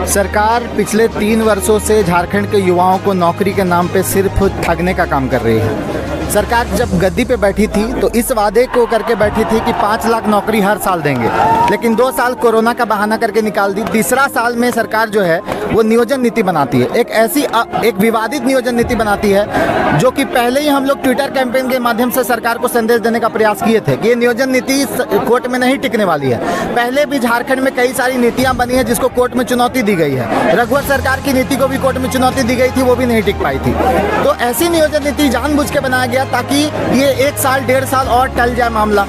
सरकार पिछले 3 वर्षों से झारखंड के युवाओं को नौकरी के नाम पे सिर्फ ठगने का काम कर रही है। सरकार जब गद्दी पे बैठी थी तो इस वादे को करके बैठी थी कि 5 लाख नौकरी हर साल देंगे, लेकिन 2 साल कोरोना का बहाना करके निकाल दी। तीसरा साल में सरकार जो है वो नियोजन नीति बनाती है, एक विवादित नियोजन नीति बनाती है, जो कि पहले ही हम लोग ट्विटर कैंपेन के माध्यम से सरकार को संदेश देने का प्रयास किए थे कि ये नियोजन नीति कोर्ट में नहीं टिकने वाली है। पहले भी झारखंड में कई सारी नीतियां बनी है जिसको कोर्ट में चुनौती दी गई है। रघुवर सरकार की नीति को भी कोर्ट में चुनौती दी गई थी, वो भी नहीं टिक पाई थी। तो ऐसी नियोजन नीति जानबूझ के बनाया गया ताकि ये 1 साल 1.5 साल और टल जाए मामला।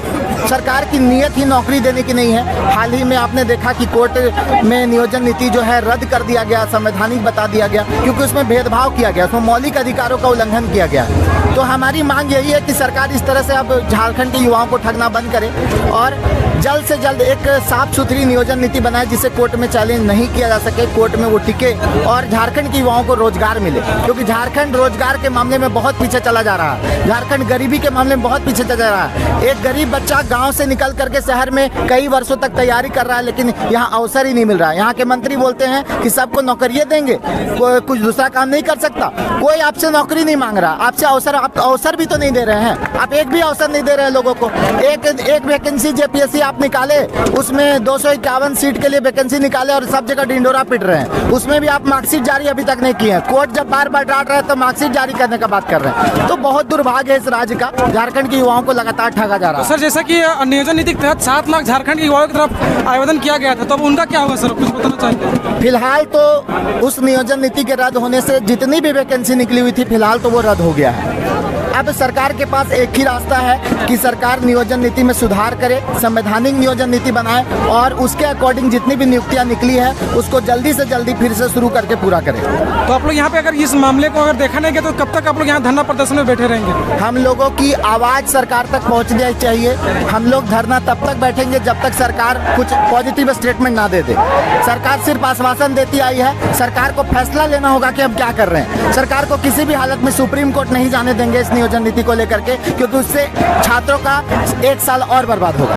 सरकार की नीयत ही नौकरी देने की नहीं है। हाल ही में आपने देखा कि कोर्ट में नियोजन नीति जो है रद्द कर दिया गया, संवैधानिक बता दिया गया, क्योंकि उसमें भेदभाव किया गया, उसमें मौलिक अधिकारों का उल्लंघन किया गया। तो हमारी मांग यही है कि सरकार इस तरह से अब झारखंड के युवाओं को ठगना बंद करे और जल्द से जल्द एक साफ सुथरी नियोजन नीति बनाए जिसे कोर्ट में चैलेंज नहीं किया जा सके, कोर्ट में वो टिके और झारखंड के युवाओं को रोजगार मिले, क्योंकि झारखंड रोजगार के मामले में बहुत पीछे चला जा रहा है। झारखंड गरीबी के मामले में बहुत पीछे चला जा रहा है। एक गरीब बच्चा गांव से निकल करके शहर में कई वर्षों तक तैयारी कर रहा है, लेकिन यहाँ अवसर ही नहीं मिल रहा है। यहाँ के मंत्री बोलते हैं कि सबको नौकरियां देंगे, कोई कुछ दूसरा काम नहीं कर सकता। कोई आपसे नौकरी नहीं मांग रहा, आपसे अवसर, आप अवसर भी तो नहीं दे रहे हैं। आप एक भी अवसर नहीं दे रहे हैं लोगों को। एक वैकेंसी जेपीएससी आप निकाले, उसमें 251 सीट के लिए वैकेंसी निकाले और सब जगह ढिंडोरा पिट रहे हैं। उसमें भी आप मार्कशीट जारी अभी तक नहीं किए हैं। कोर्ट जब बार बार डांट रहा है तो मार्कशीट जारी करने का बात कर रहे हैं। तो बहुत दुर्भाग्य है इस राज्य का, झारखंड के युवाओं को लगातार ठगा जा रहा है। सर, जैसा कि नियोजन नीति के तहत 7 लाख झारखंड के युवाओं की तरफ आवेदन किया गया था, तो अब उनका क्या होगा सर, कुछ बताना चाहेंगे? फिलहाल तो उस नियोजन नीति के रद्द होने से जितनी भी वैकेंसी निकली हुई थी फिलहाल तो वो रद्द हो गया है। अब सरकार के पास एक ही रास्ता है कि सरकार नियोजन नीति में सुधार करे, संवैधानिक नियोजन नीति बनाए और उसके अकॉर्डिंग जितनी भी नियुक्तियां निकली है उसको जल्दी से जल्दी फिर से शुरू करके पूरा करें। तो आप लोग यहाँ पे अगर इस मामले को अगर देखा नहीं गया तो कब तक आप लोग यहाँ धरना प्रदर्शन में बैठे रहेंगे? हम लोगों की आवाज़ सरकार तक पहुँचनी चाहिए। हम लोग धरना तब तक बैठेंगे जब तक सरकार कुछ पॉजिटिव स्टेटमेंट ना दे दे। सरकार सिर्फ आश्वासन देती आई है, सरकार को फैसला लेना होगा कि हम क्या कर रहे हैं। सरकार को किसी भी हालत में सुप्रीम कोर्ट नहीं जाने देंगे इस नियोजन नीति को लेकर के, क्योंकि उससे छात्रों का 1 साल और बर्बाद होगा।